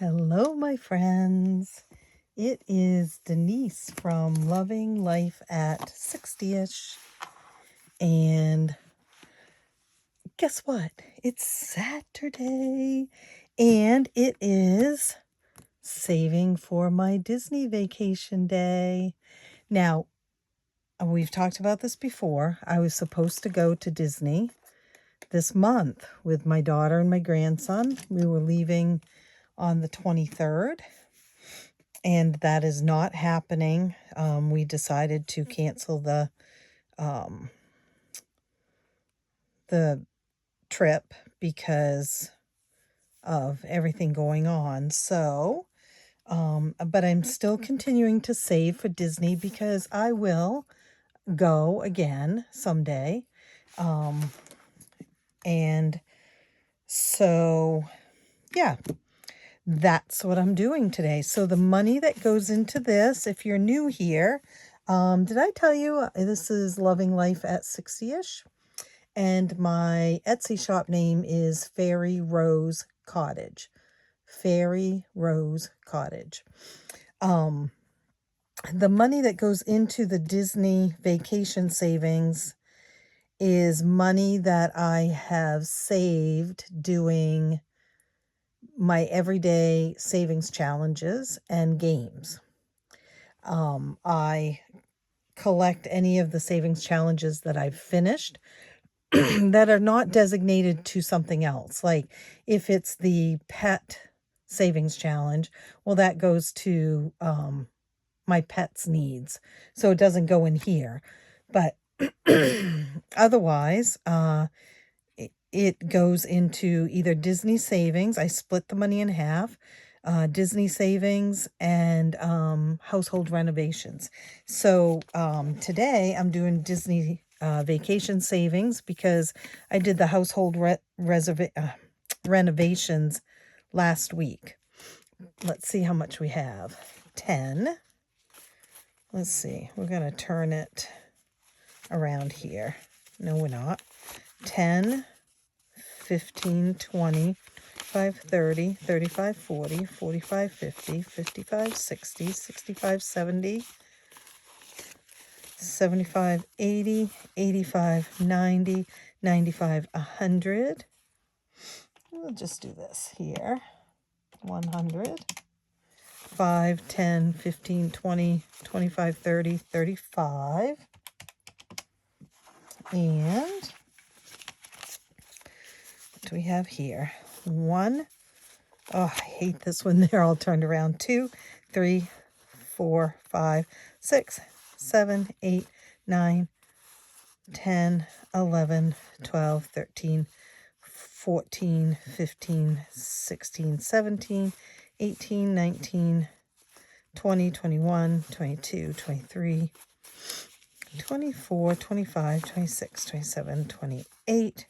Hello, my friends. It is Denise from Loving Life at 60ish. And guess what? It's Saturday. And it is saving for my Disney vacation day. Now, we've talked about this before. I was supposed to go to Disney this month with my daughter and my grandson. We were leaving on the 23rd. And that is not happening. We decided to cancel the trip because of everything going on. So, but I'm still continuing to save for Disney because I will go again someday. And so, yeah. That's what I'm doing today. So the money that goes into this, if you're new here, did I tell you this is Loving Life at 60ish? And my Etsy shop name is Fairy Rose Cottage. Fairy Rose Cottage. The money that goes into the Disney vacation savings is money that I have saved doing my everyday savings challenges and games. I collect any of the savings challenges that I've finished that are not designated to something else. Like if it's the pet savings challenge, well, that goes to my pet's needs. So it doesn't go in here. But otherwise, it goes into either Disney savings. I split the money in half. Disney savings and household renovations. So today I'm doing Disney vacation savings because I did the household renovations last week. Let's see how much we have. 10. Let's see. We're going to turn it around here. No, we're not. 10. 15, 20, 5, 30, 35, 40, 45, 50, 55, 60, 65, 70, 75, 80, 85, 90, 95, 100. We'll just do this here. 100. 5, 10, 15, 20, 25, 30, 35. And what do we have here? 1. Oh, I hate this when they're all turned around. 2, 3, 4, 5, 6, 7, 8, 9, 10, 11, 12, 13, 14, 15, 16, 17, 18, 19, 20, 21, 22, 23, 24, 25, 26, 27, 28,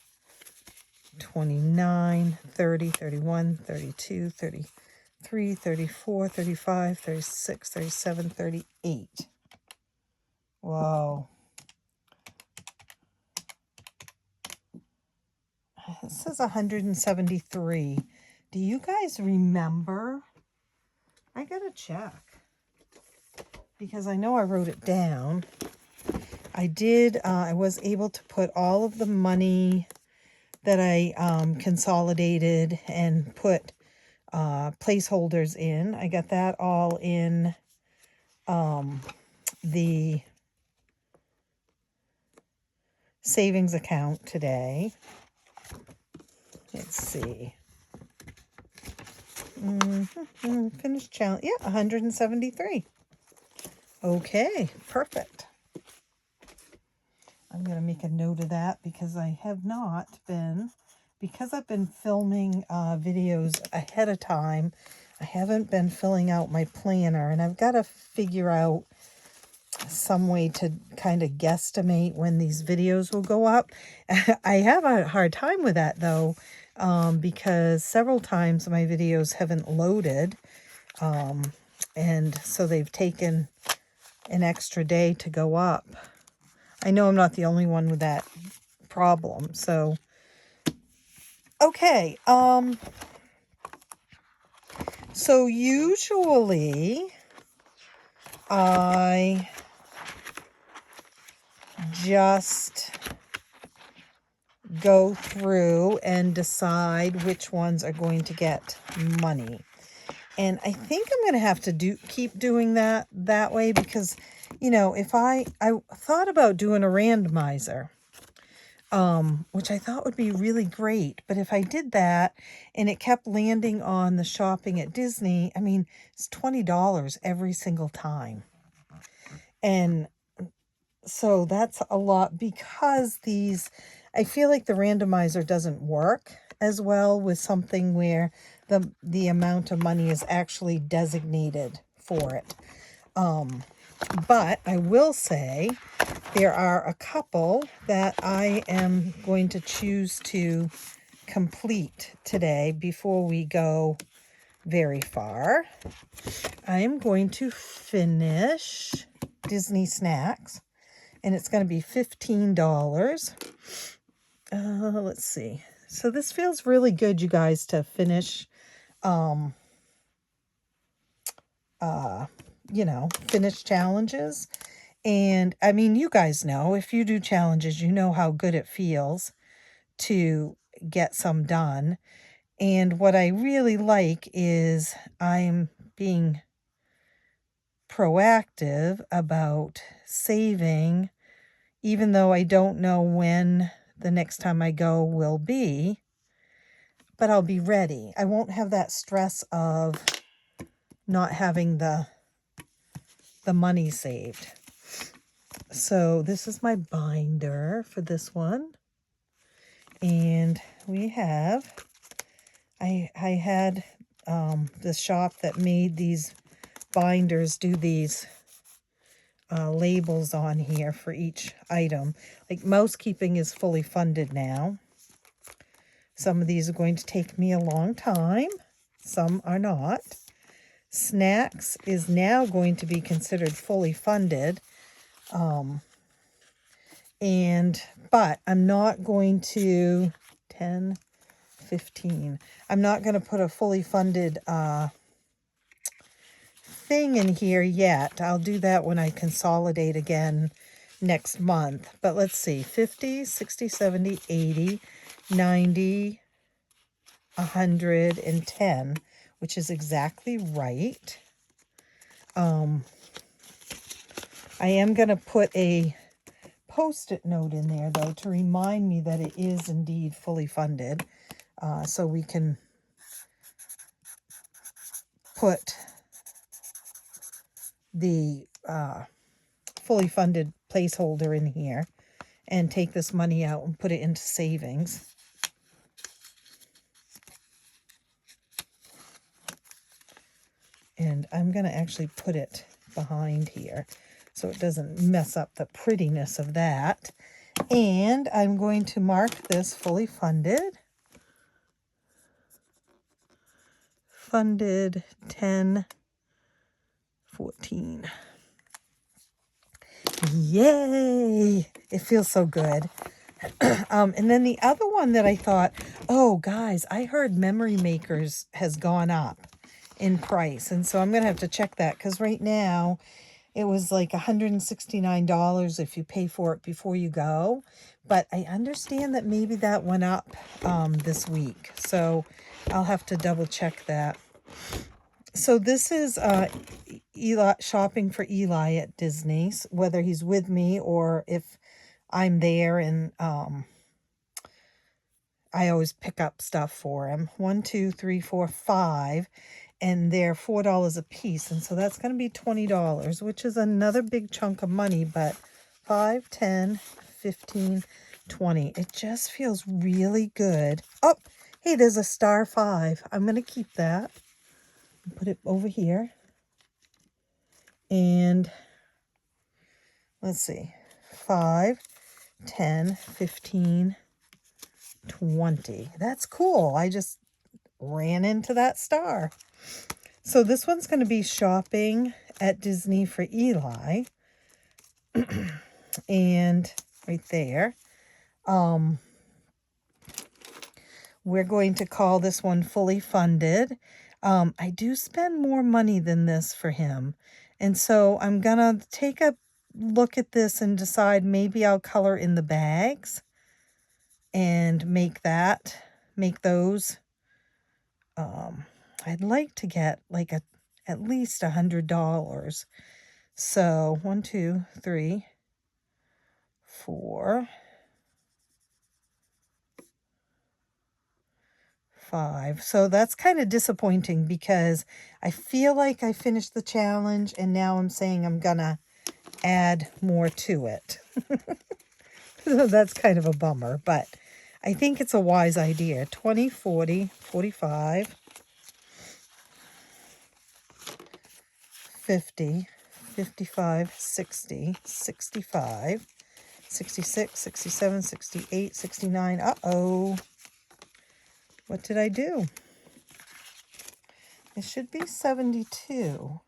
29, 30, 31, 32, 33, 34, 35, 36, 37, 38. Whoa. It says 173. Do you guys remember? I gotta check. Because I know I wrote it down. I was able to put all of the money that I consolidated and put placeholders in. I got that all in the savings account today. Let's see. Finished challenge. Yeah, 173. Okay, perfect. I'm going to make a note of that because I have not been, because I've been filming videos ahead of time, I haven't been filling out my planner, and I've got to figure out some way to kind of guesstimate when these videos will go up. I have a hard time with that though, because several times my videos haven't loaded, and so they've taken an extra day to go up. I know I'm not the only one with that problem. So, okay. So usually I just go through and decide which ones are going to get money. And I think I'm going to have to keep doing that way because, you know, if I thought about doing a randomizer, which I thought would be really great. But if I did that and it kept landing on the shopping at Disney, I mean, it's $20 every single time. And so that's a lot because I feel like the randomizer doesn't work as well with something where the amount of money is actually designated for it. But I will say there are a couple that I am going to choose to complete today before we go very far. I am going to finish Disney snacks, and it's going to be $15. Let's see. So this feels really good, you guys, to finish, finish challenges. And I mean, you guys know, if you do challenges, you know how good it feels to get some done. And what I really like is I'm being proactive about saving, even though I don't know when the next time I go will be, but I'll be ready. I won't have that stress of not having the money saved. So this is my binder for this one. And we have, I had the shop that made these binders do these labels on here for each item. Like mousekeeping is fully funded now. Some of these are going to take me a long time. Some are not. Snacks is now going to be considered fully funded. But I'm not going to 10, 15. I'm not going to put a fully funded thing in here yet. I'll do that when I consolidate again next month. But let's see, 50, 60, 70, 80, 90, 110, which is exactly right. I am going to put a Post-it note in there, though, to remind me that it is indeed fully funded, so we can put the fully funded placeholder in here and take this money out and put it into savings. And I'm going to actually put it behind here so it doesn't mess up the prettiness of that. And I'm going to mark this fully funded. Funded 10, 14. Yay! It feels so good. And then the other one that I thought, oh, guys, I heard Memory Makers has gone up in price. And so I'm going to have to check that because right now it was like $169 if you pay for it before you go. But I understand that maybe that went up this week. So I'll have to double check that. So this is Eli, shopping for Eli at Disney, whether he's with me or if I'm there, and I always pick up stuff for him. 1, 2, 3, 4, 5, and they're $4 a piece, and so that's going to be $20, which is another big chunk of money. But 5, 10, 15, 20. It just feels really good. Oh, hey, there's a star 5. I'm going to keep that. Put it over here. And let's see, 5, 10, 15, 20. That's cool. I just ran into that star. So this one's going to be shopping at Disney for Eli. And right there. We're going to call this one fully funded. I do spend more money than this for him. And so I'm gonna take a look at this and decide maybe I'll color in the bags and make those. I'd like to get like at least $100. So 1, 2, 3, 4, 5. So that's kind of disappointing because I feel like I finished the challenge and now I'm saying I'm gonna add more to it. So that's kind of a bummer, but I think it's a wise idea. 20, 40, 45, 50, 55, 60, 65, 66, 67, 68, 69. Uh-oh. What did I do? It should be 72.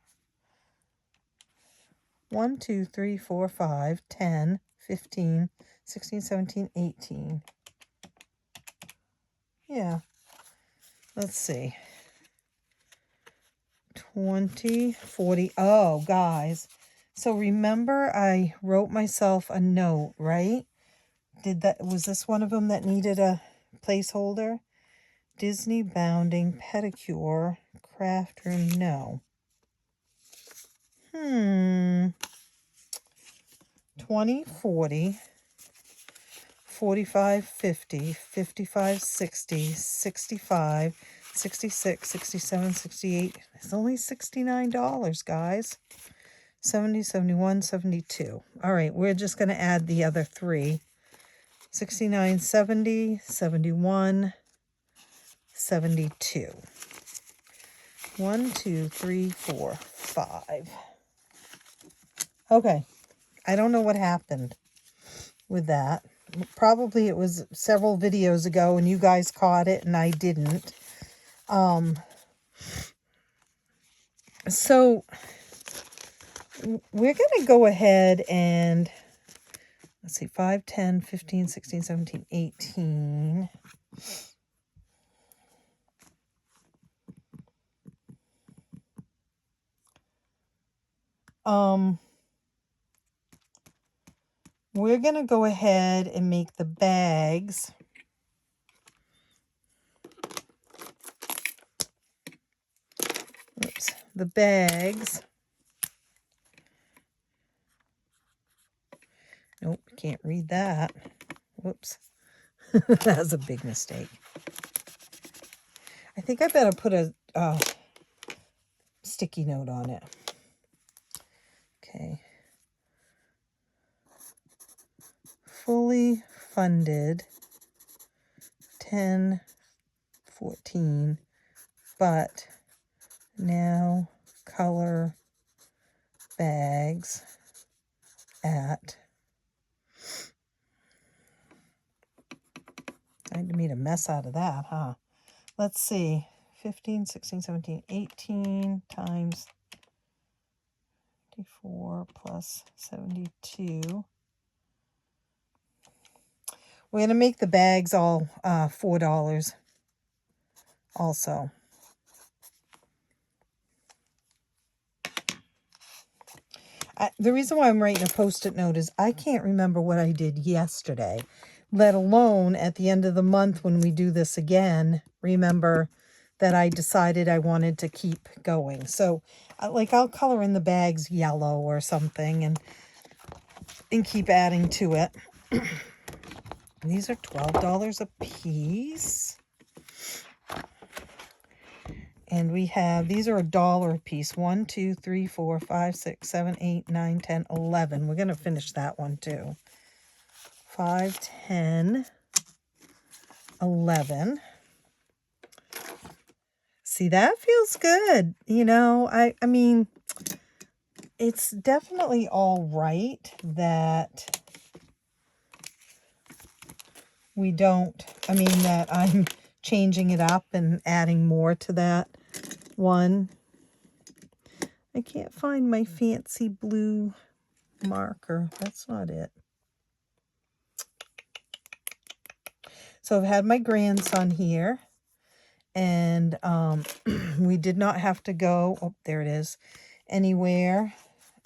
1, 2, 3, 4, 5, 10, 15, 16, 17, 18. Yeah. Let's see. 20, 40. Oh, guys. So remember I wrote myself a note, right? Was this one of them that needed a placeholder? Disney bounding, pedicure, craft room, no. 20, 40, 45, 50, 55, 60, 65, 66, 67, 68. It's only $69, guys. 70, 71, 72. All right, we're just going to add the other three. 69, 70, 71, 72. 1, 2, 3, 4, 5. Okay, I don't know what happened with that. Probably it was several videos ago and you guys caught it and I didn't. So we're going to go ahead and, let's see, 5, 10, 15, 16, 17, 18. We're going to go ahead and make the bags. Oops, the bags. Nope, can't read that. Whoops. That was a big mistake. I think I better put a sticky note on it. Okay. Fully funded 10, 14, but now color bags at, I made a mess out of that, huh? Let's see, 15, 16, 17, 18 times 54 plus 72. We're going to make the bags all $4 also. The reason why I'm writing a Post-it note is I can't remember what I did yesterday, let alone at the end of the month when we do this again, remember that I decided I wanted to keep going. So, I'll color in the bags yellow or something and keep adding to it. These are $12 a piece. And we have, these are $1 a piece. 1, 2, 3, 4, 5, 6, 7, 8, 9, 10, 11. We're going to finish that one too. 5, 10, 11. See, that feels good. You know, I mean, it's definitely all right that we don't, that I'm changing it up and adding more to that one. I can't find my fancy blue marker. That's not it. So I've had my grandson here, and And we did not have to go, oh, there it is, anywhere.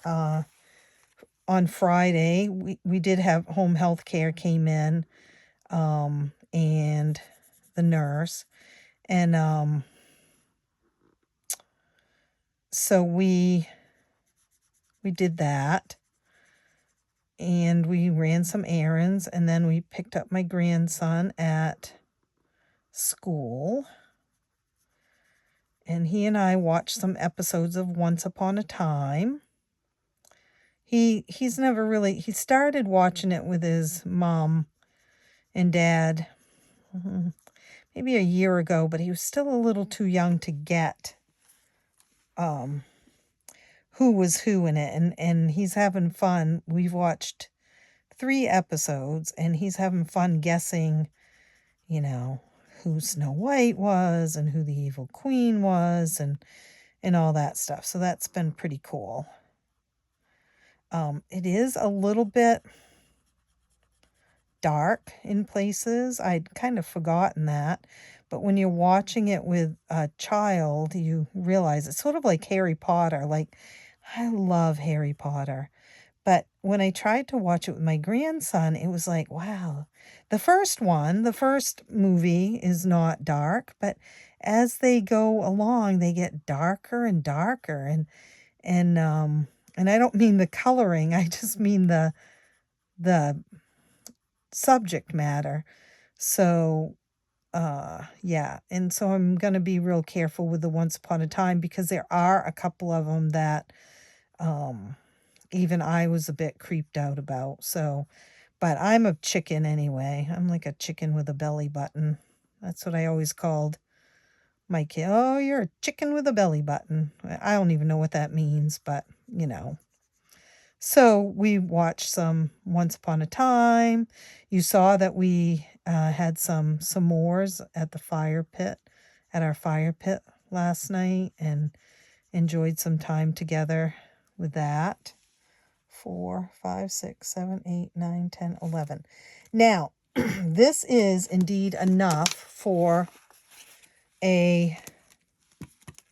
On Friday, we did have home health care came in, and the nurse. And so we did that. And we ran some errands, and then we picked up my grandson at school. And he and I watched some episodes of Once Upon a Time. He's never really, he started watching it with his mom and dad maybe a year ago, but he was still a little too young to get who was who in it, and he's having fun. We've watched 3 episodes, and he's having fun guessing, who Snow White was and who the evil queen was and all that stuff. So that's been pretty cool. It is a little bit dark in places. I'd kind of forgotten that. But when you're watching it with a child, you realize it's sort of like Harry Potter. Like, I love Harry Potter. But when I tried to watch it with my grandson, it was like, wow. The first movie is not dark, but as they go along, they get darker and darker. And I don't mean the coloring, I just mean the subject matter. So yeah, and so I'm going to be real careful with the Once Upon a Time, because there are a couple of them that even I was a bit creeped out about. So, but I'm a chicken anyway. I'm like a chicken with a belly button. That's what I always called my kid. Oh, you're a chicken with a belly button. I don't even know what that means, but So we watched some Once Upon a Time. You saw that we had some s'mores at our fire pit last night, and enjoyed some time together with that. 4, 5, 6, 7, 8, 9, 10, 11. Now, this is indeed enough for a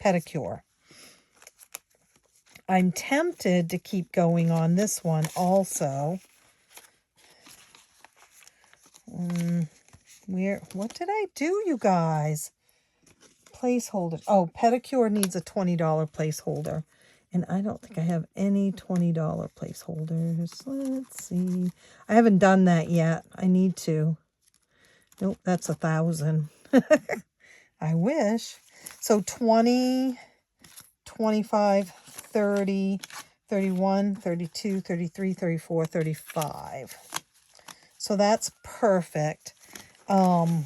pedicure. I'm tempted to keep going on this one also. What did I do, you guys? Placeholder. Oh, pedicure needs a $20 placeholder. And I don't think I have any $20 placeholders. Let's see. I haven't done that yet. I need to. Nope, that's 1,000. I wish. So 20, 25, 30, 31, 32, 33, 34, 35. So that's perfect. I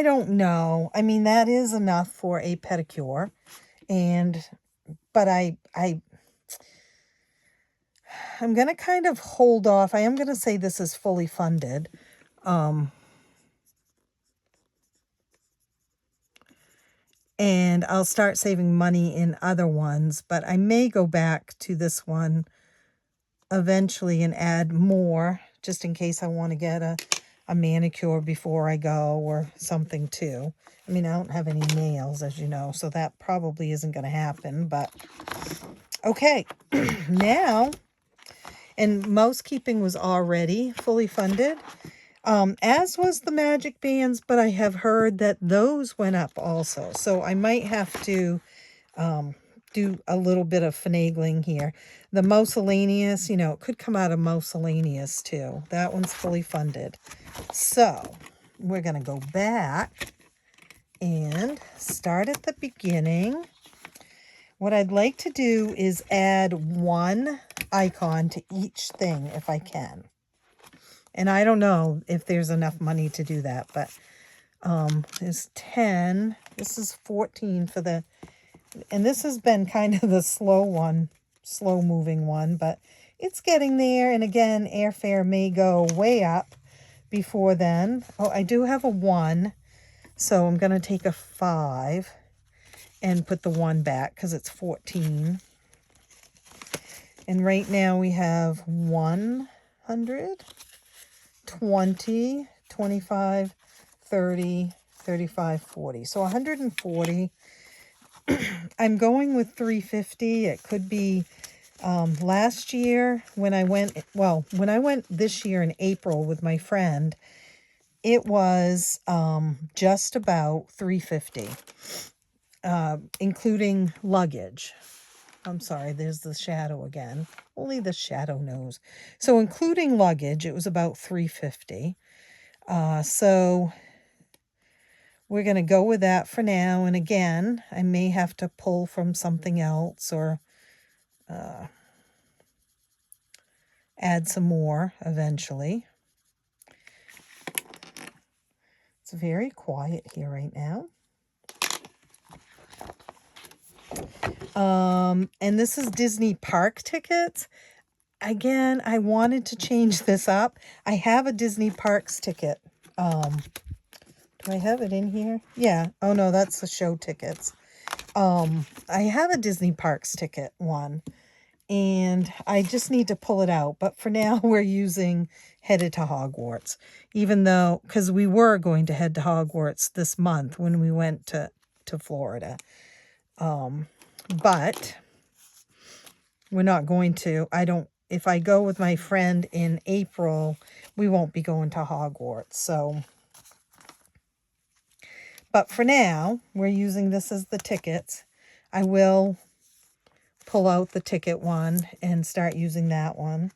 don't know. I mean, that is enough for a pedicure. But I'm going to kind of hold off. I am going to say this is fully funded. And I'll start saving money in other ones, but I may go back to this one eventually and add more, just in case I want to get a manicure before I go or something too. I mean, I don't have any nails, as you know, so that probably isn't going to happen, but okay. Now, and mousekeeping was already fully funded, as was the magic bands, but I have heard that those went up also. So I might have to do a little bit of finagling here. The miscellaneous, it could come out of miscellaneous too. That one's fully funded. So we're going to go back and start at the beginning. What I'd like to do is add one icon to each thing if I can. And I don't know if there's enough money to do that, but there's 10. This is 14 for the, and this has been kind of the slow moving one, but it's getting there. And again, airfare may go way up before then. Oh, I do have a 1. So I'm going to take a 5 and put the 1 back because it's 14. And right now we have 100, 20, 25, 30, 35, 40. So 140. I'm going with 350. It could be last year when I went, when I went this year in April with my friend, it was just about 350, including luggage. I'm sorry, there's the shadow again. Only the shadow knows. So including luggage, it was about 350. So we're going to go with that for now. And again, I may have to pull from something else or add some more eventually. It's very quiet here right now. And this is Disney park tickets. Again, I wanted to change this up. I have a Disney parks ticket. Do I have it in here? Yeah. Oh no, that's the show tickets. I have a Disney parks ticket one, and I just need to pull it out. But for now, we're using Headed to Hogwarts, even though, because we were going to head to Hogwarts this month when we went to Florida. But we're not going to. If I go with my friend in April, we won't be going to Hogwarts. So, but for now, we're using this as the tickets. I will pull out the ticket one and start using that one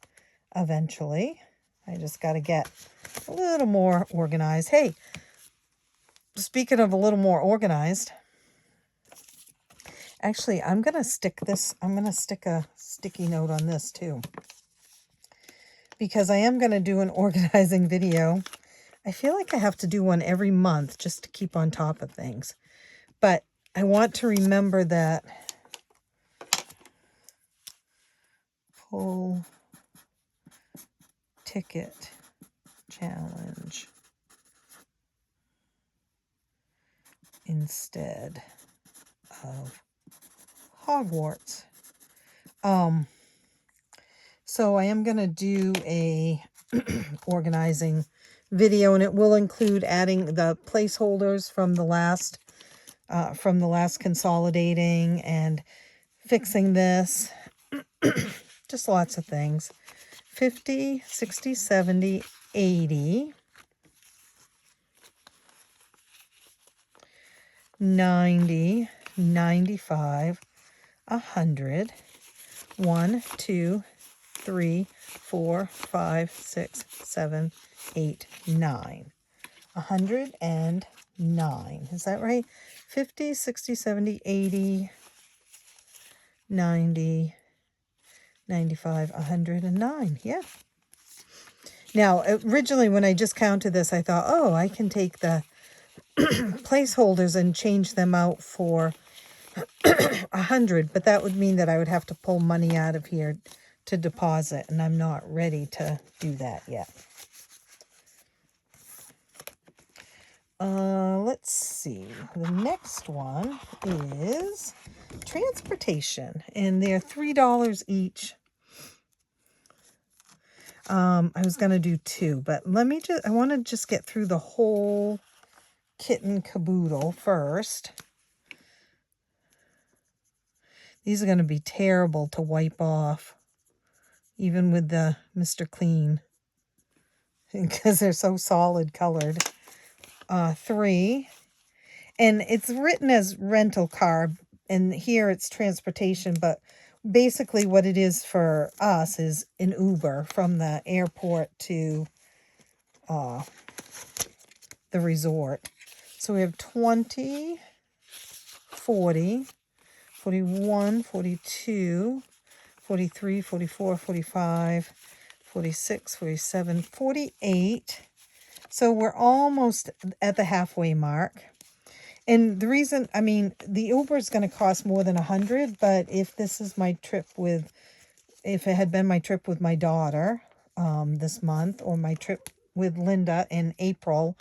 eventually. I just got to get a little more organized. Hey, speaking of a little more organized, actually, I'm going to stick a sticky note on this too, because I am going to do an organizing video. I feel like I have to do one every month just to keep on top of things. But I want to remember that pull ticket challenge instead of Hogwarts. So I am going to do a organizing video, and it will include adding the placeholders from the last consolidating and fixing this. Just lots of things. 50, 60, 70, 80, 90, 95, 100, 1, 2, 3, 4, 5, 6, 7, 8, 9. 109. Is that right? 50, 60, 70, 80, 90, 95, 109. Yeah. Now, originally when I just counted this, I thought, oh, I can take the placeholders and change them out for 100, but that would mean that I would have to pull money out of here to deposit, and I'm not ready to do that yet. Let's see. The next one is transportation, and they're $3 each. I was going to do 2, but I want to just get through the whole kit and caboodle first. These are going to be terrible to wipe off, even with the Mr. Clean, because they're so solid colored. 3, and it's written as rental car, and here it's transportation, but basically what it is for us is an Uber from the airport to the resort. So we have 20, 40, 41, 42, 43, 44, 45, 46, 47, 48. So we're almost at the halfway mark. And the reason, I mean, the Uber is going to cost more than 100, but if this is my trip if it had been my trip with my daughter this month, or my trip with Linda in April,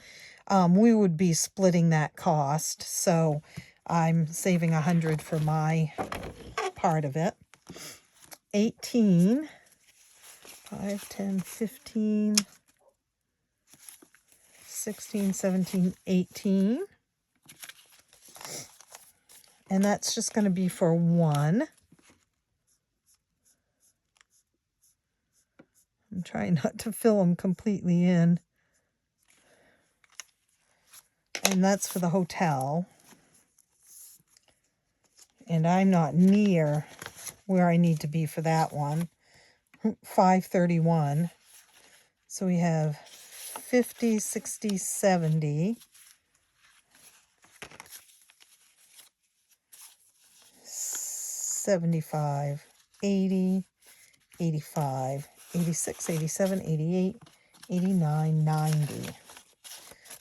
we would be splitting that cost. So I'm saving 100 for my part of it. 18, 5, 10, 15, 16, 17, 18. And that's just going to be for one. I'm trying not to fill them completely in. And that's for the hotel. And I'm not near where I need to be for that one. 531. So we have 50, 60, 70. 75, 80, 85, 86, 87, 88, 89, 90.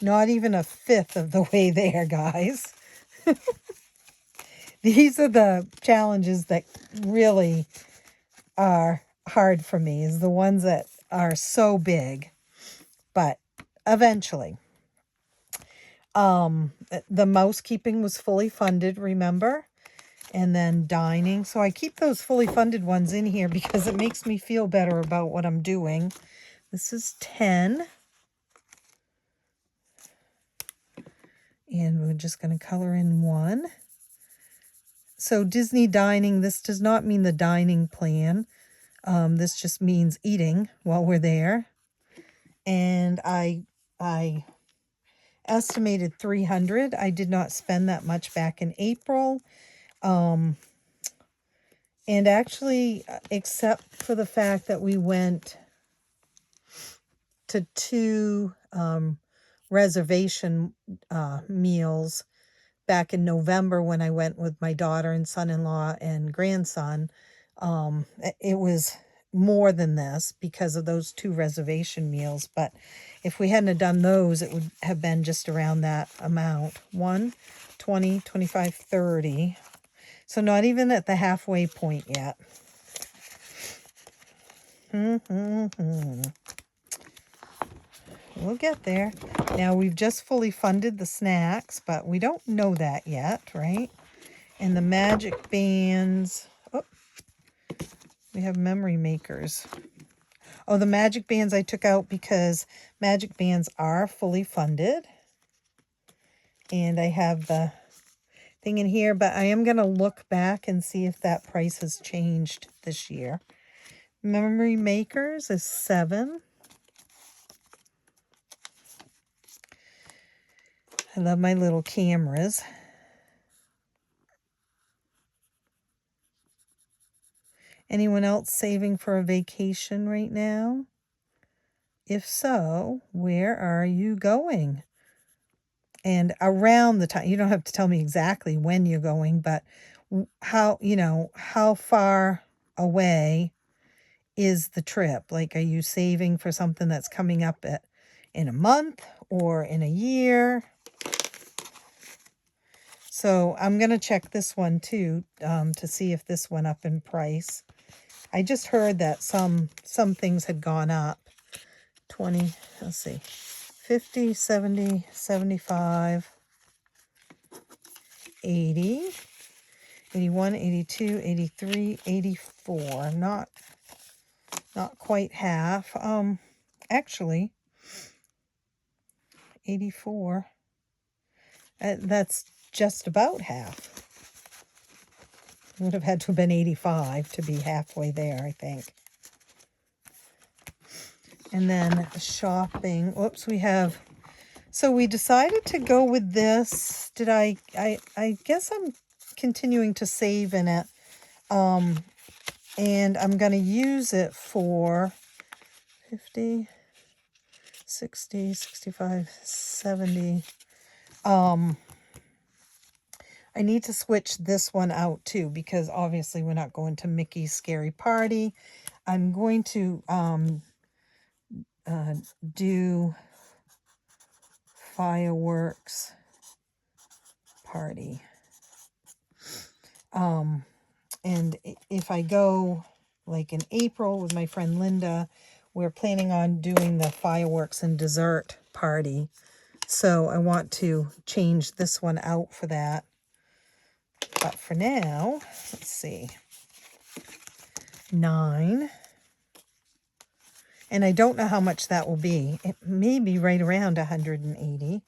Not even a fifth of the way there, guys. These are the challenges that really are hard for me, is the ones that are so big. But eventually. The mouse keeping was fully funded, remember? And then dining. So I keep those fully funded ones in here because it makes me feel better about what I'm doing. This is 10. And we're just going to color in 1. So Disney dining, this does not mean the dining plan. This just means eating while we're there. And I estimated 300. I did not spend that much back in April. And actually, except for the fact that we went to 2 reservation meals back in November when I went with my daughter and son-in-law and grandson, it was more than this because of those 2 reservation meals. But if we hadn't have done those, it would have been just around that amount. 1, 20, 25, 30. So not even at the halfway point yet. We'll get there. Now, we've just fully funded the snacks, but we don't know that yet, right? And the magic bands. Oh, we have memory makers. Oh, the magic bands I took out because magic bands are fully funded. And I have the thing in here, but I am going to look back and see if that price has changed this year. Memory makers is 7. I love my little cameras. Anyone else saving for a vacation right now? If so, where are you going? And around the time, you don't have to tell me exactly when you're going, but how far away is the trip? Like, are you saving for something that's coming up in a month or in a year? So I'm going to check this one too, to see if this went up in price. I just heard that some things had gone up. 20, let's see, 50, 70, 75, 80, 81, 82, 83, 84. Not quite half. Actually, 84. That's just about half. Would have had to have been 85 to be halfway there, I think. And then shopping. Whoops, we have. So we decided to go with this. Did I guess I'm continuing to save in it. And I'm going to use it for 50, 60, 65, 70. I need to switch this one out too, because obviously we're not going to Mickey's Scary Party. I'm going to do fireworks party. And if I go like in April with my friend Linda, we're planning on doing the fireworks and dessert party. So I want to change this one out for that. But for now, let's see. 9. And I don't know how much that will be. It may be right around 180.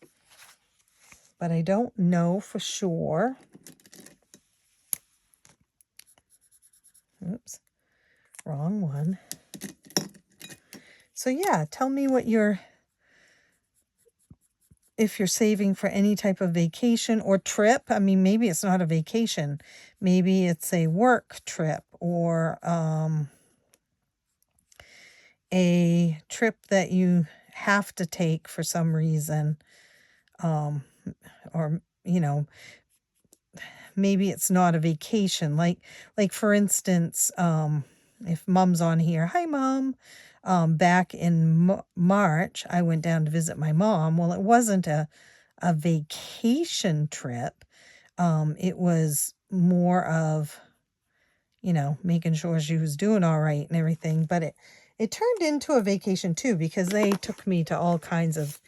But I don't know for sure. Oops, wrong one. So yeah, tell me what if you're saving for any type of vacation or trip. I mean, maybe it's not a vacation. Maybe it's a work trip or a trip that you have to take for some reason. Or, maybe it's not a vacation. Like for instance, if mom's on here, hi mom. Back in March, I went down to visit my mom. Well, it wasn't a vacation trip. It was more of, making sure she was doing all right and everything. But it turned into a vacation too, because they took me to all kinds of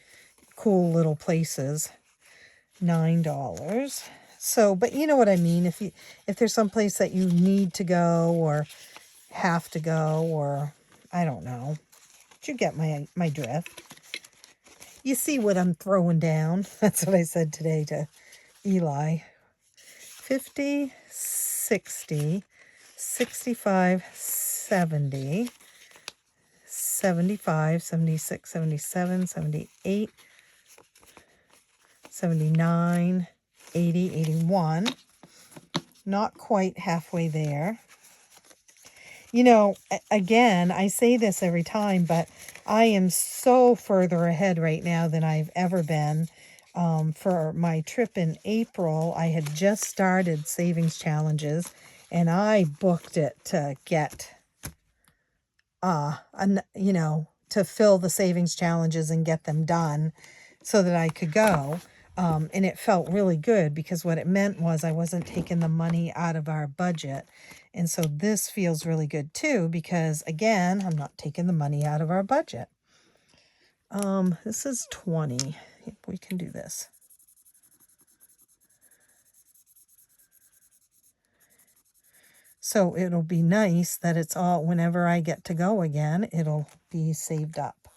cool little places. $9. So, but you know what I mean? If there's some place that you need to go or have to go, or I don't know. Did you get my drift? You see what I'm throwing down. That's what I said today to Eli. 50, 60, 65, 70, 75, 76, 77, 78, 79, 80, 81. Not quite halfway there. Again, I say this every time, but I am so further ahead right now than I've ever been. For my trip in April, I had just started savings challenges, and I booked it to get, to fill the savings challenges and get them done so that I could go. And it felt really good because what it meant was I wasn't taking the money out of our budget. And so this feels really good too, because again, I'm not taking the money out of our budget. This is 20. We can do this. So it'll be nice that it's all, whenever I get to go again, it'll be saved up.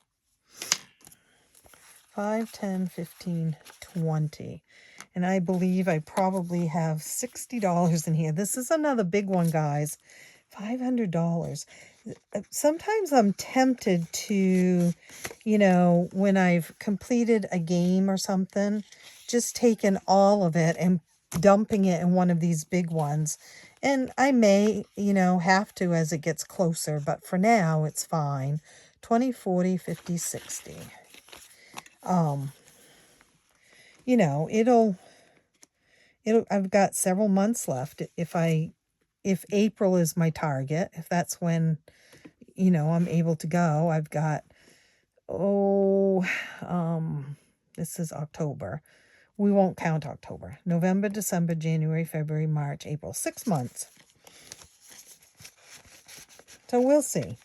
5, 10, 15, 20. And I believe I probably have $60 in here. This is another big one, guys. $500. Sometimes I'm tempted to, when I've completed a game or something, just taking all of it and dumping it in one of these big ones. And I may, have to as it gets closer, but for now it's fine. 20, 40, 50, 60. It'll I've got several months left. If April is my target, if that's when, I'm able to go, I've got, this is October. We won't count October. November, December, January, February, March, April. 6 months. So we'll see.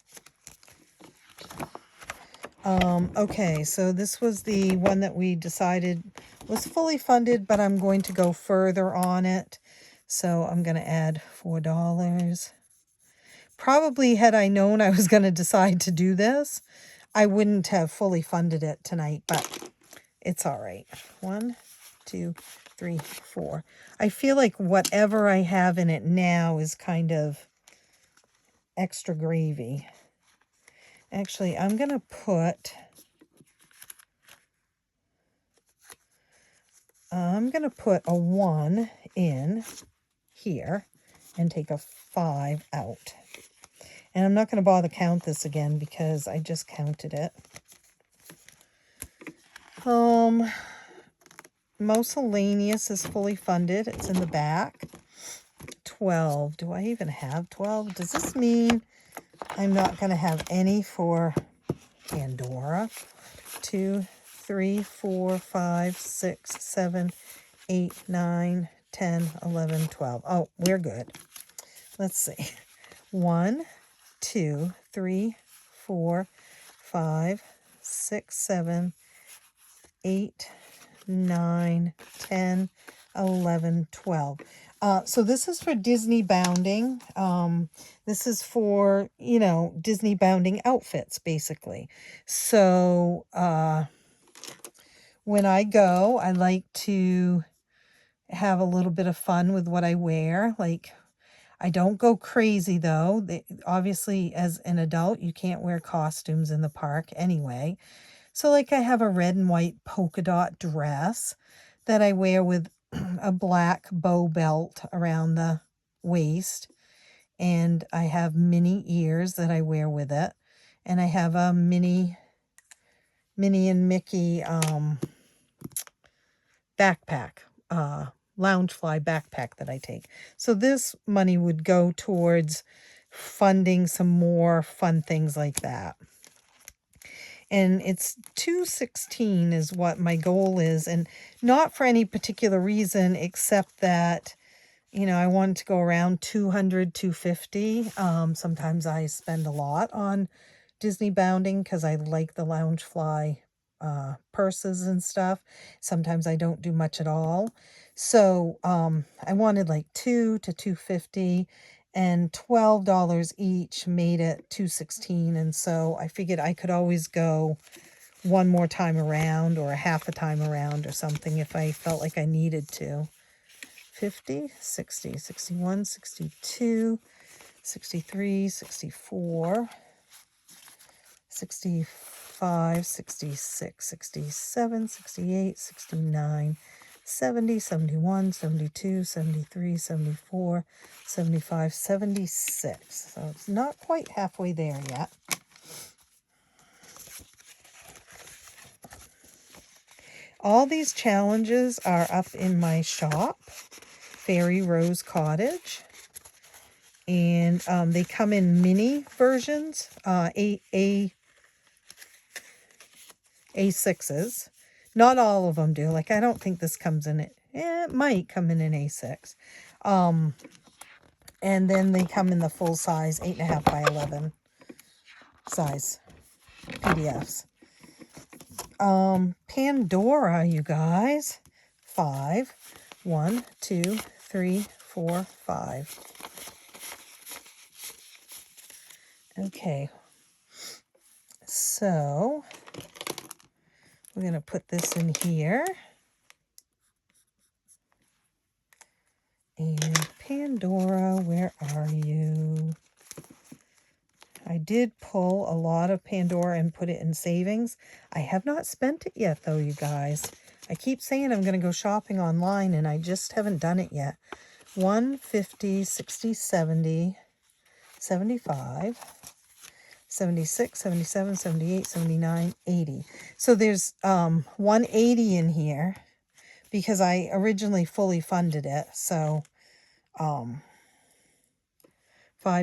Okay, so this was the one that we decided was fully funded, but I'm going to go further on it. So I'm going to add $4. Probably had I known I was going to decide to do this, I wouldn't have fully funded it tonight, but it's all right. 1, 2, 3, 4. I feel like whatever I have in it now is kind of extra gravy. Actually, I'm going to put a 1 in here and take a 5 out. And I'm not going to bother count this again because I just counted it. Miscellaneous is fully funded. It's in the back. 12. Do I even have 12? Does this mean I'm not going to have any for Pandora? 2, 3, 4, 5, 6, 7, 8, 9, 10, 11, 12. Oh, we're good. Let's see. 1, 2, 3, 4, 5, 6, 7, 8, 9, 10, 11, 12. So this is for Disney bounding. This is for, Disney bounding outfits, basically. So when I go, I like to have a little bit of fun with what I wear. Like, I don't go crazy though. Obviously, as an adult, you can't wear costumes in the park anyway. So like I have a red and white polka dot dress that I wear with a black bow belt around the waist. And I have mini ears that I wear with it. And I have a Minnie and Mickey backpack, Loungefly backpack that I take. So this money would go towards funding some more fun things like that. And it's $216 is what my goal is, and not for any particular reason except that, you know, I want to go around 200, 250. Sometimes I spend a lot on Disney bounding because I like the Loungefly purses and stuff. Sometimes I don't do much at all. So I wanted like 2 to 250, and $12 each made it $216. And so I figured I could always go one more time around or a half a time around or something if I felt like I needed to. 50, 60, 61, 62, 63, 64, 65, 66, 67, 68, 69, 70, 71, 72, 73, 74, 75, 76. So it's not quite halfway there yet. All these challenges are up in my shop, Fairy Rose Cottage. And they come in mini versions, A6s. Not all of them do. Like, I don't think this comes in it. It might come in an A6. And then they come in the full size 8.5 by 11 size PDFs. Pandora, you guys. 5. 1, 2, 3, 4, 5. Okay. So we're going to put this in here. And Pandora, where are you? I did pull a lot of Pandora and put it in savings. I have not spent it yet, though, you guys. I keep saying I'm going to go shopping online, and I just haven't done it yet. 150, 60, 70, 75, 76, 77, 78, 79, 80. So there's 180 in here because I originally fully funded it. So 5,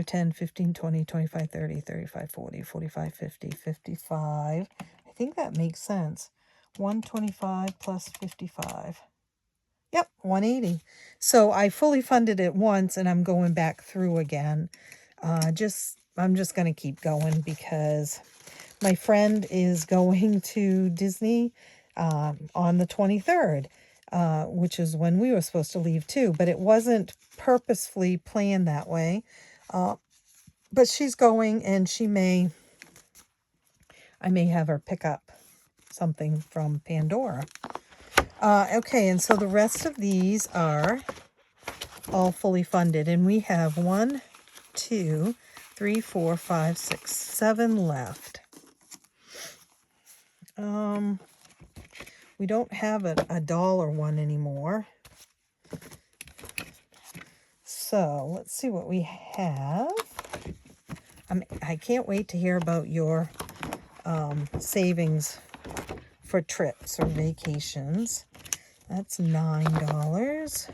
10, 15, 20, 25, 30, 35, 40, 45, 50, 55. I think that makes sense. 125 plus 55. Yep, 180. So I fully funded it once, and I'm going back through again. I'm just going to keep going because my friend is going to Disney on the 23rd, which is when we were supposed to leave too. But it wasn't purposefully planned that way. But she's going, and I may have her pick up something from Pandora. Okay, and so the rest of these are all fully funded, and we have 1, 2, 3, 4, 5, 6, 7 left. We don't have a dollar one anymore. So let's see what we have. I can't wait to hear about your savings for trips or vacations. That's $9.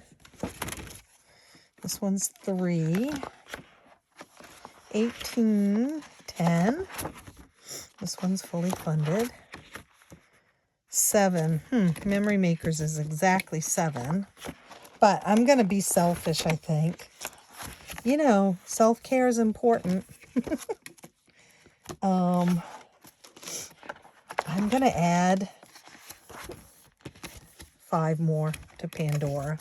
This one's 3. 18, 10. This one's fully funded. 7. Memory Makers is exactly 7. But I'm going to be selfish, I think. You know, self-care is important. I'm going to add 5 more to Pandora.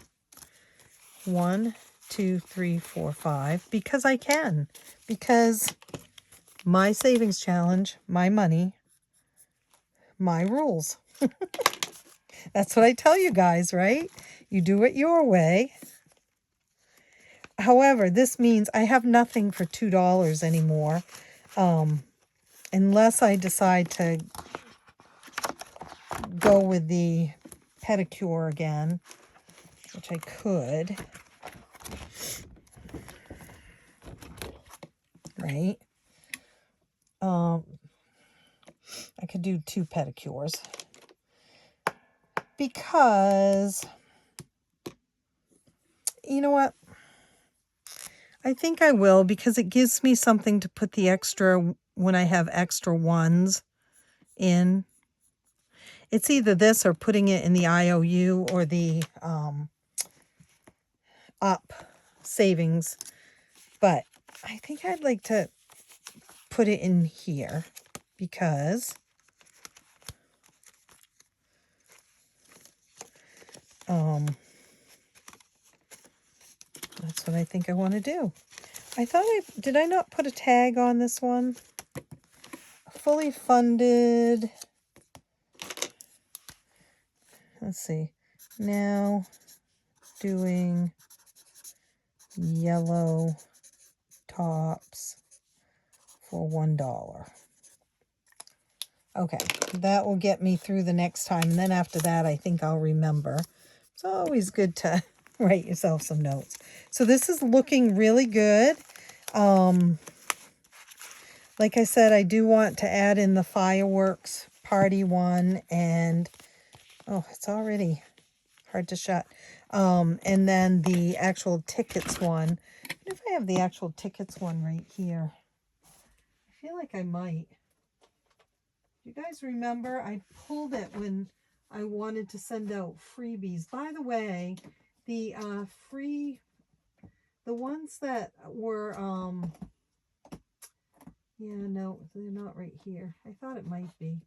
1, 2, 3, 4, 5. Because I can. Because my savings challenge, my money, my rules. That's what I tell you guys, right? You do it your way. However, this means I have nothing for $2 anymore, unless I decide to go with the pedicure again, which I could. Right? I could do 2 pedicures because, you know what? I think I will, because it gives me something to put the extra when I have extra ones in. It's either this or putting it in the IOU or the up savings. But I think I'd like to put it in here because that's what I think I want to do. I thought did I not put a tag on this one? Fully funded. Let's see. Now doing yellow tops for $1. Okay, that will get me through the next time. And then after that, I think I'll remember. It's always good to write yourself some notes. So this is looking really good. Like I said, I do want to add in the fireworks party one, and oh, it's already hard to shut. And then the actual tickets one. What if I have the actual tickets one right here? I feel like I might. You guys remember I pulled it when I wanted to send out freebies. By the way, the the ones that were yeah, no, they're not right here. I thought it might be.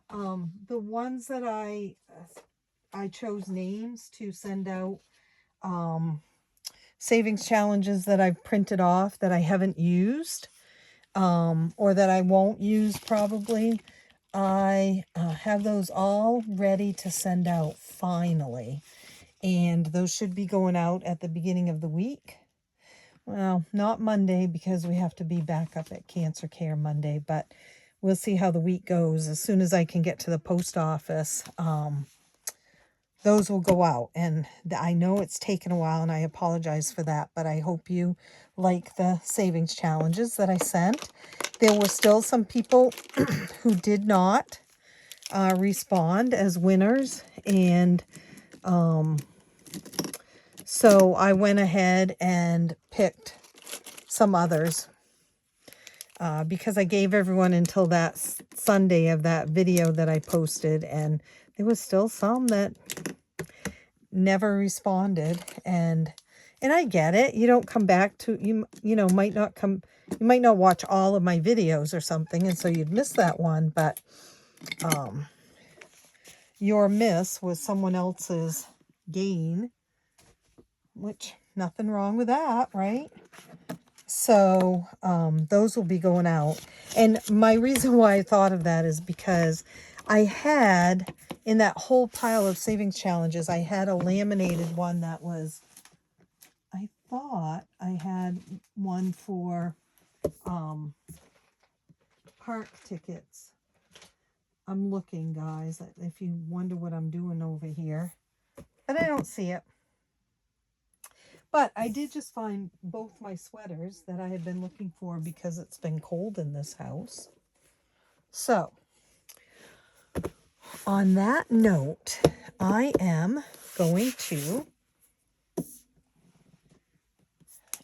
The ones that I chose names to send out savings challenges that I've printed off that I haven't used, or that I won't use probably. I have those all ready to send out finally. And those should be going out at the beginning of the week. Well, not Monday, because we have to be back up at Cancer Care Monday, but we'll see how the week goes. As soon as I can get to the post office, those will go out. And I know it's taken a while, and I apologize for that, but I hope you like the savings challenges that I sent. There were still some people who did not respond as winners, and so I went ahead and picked some others because I gave everyone until that Sunday of that video that I posted, and there was still some that never responded, and I get it. You don't come back to, you might not watch all of my videos or something, and so you'd miss that one, but your miss was someone else's gain, which nothing wrong with that, right? So those will be going out. And my reason why I thought of that is because I had, in that whole pile of savings challenges, I had a laminated one that was, I thought I had one for park tickets. I'm looking, guys, if you wonder what I'm doing over here. But I don't see it. But I did just find both my sweaters that I had been looking for because it's been cold in this house. So, on that note, I am going to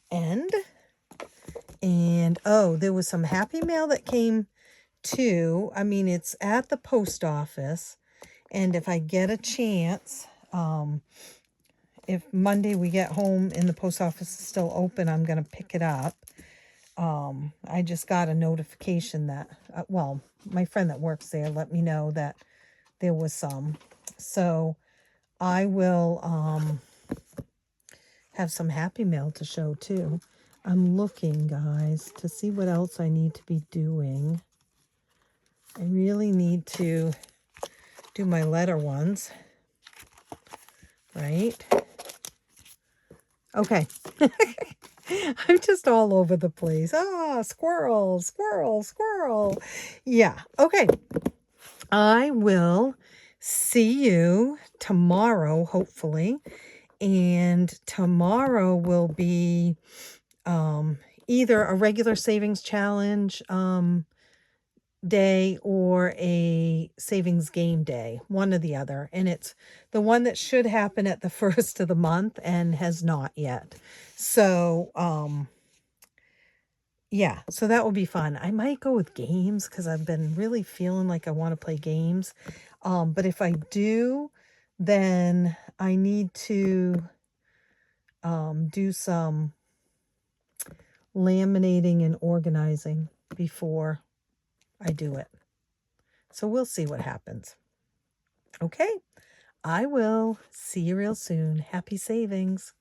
end. And, oh, there was some happy mail that came too. I mean, it's at the post office. And if I get a chance, if Monday we get home and the post office is still open, I'm going to pick it up. I just got a notification that, well, my friend that works there let me know that there was some. So I will have some happy mail to show too. I'm looking, guys, to see what else I need to be doing. I really need to do my letter ones, right? Okay. I'm just all over the place. Ah, squirrel, squirrel, squirrel. Yeah. Okay. I will see you tomorrow, hopefully. And tomorrow will be either a regular savings challenge day or a savings game day, one or the other. And it's the one that should happen at the first of the month and has not yet. So, yeah, so that will be fun. I might go with games because I've been really feeling like I want to play games. But if I do, then I need to do some laminating and organizing before I do it. So we'll see what happens. Okay, I will see you real soon. Happy savings.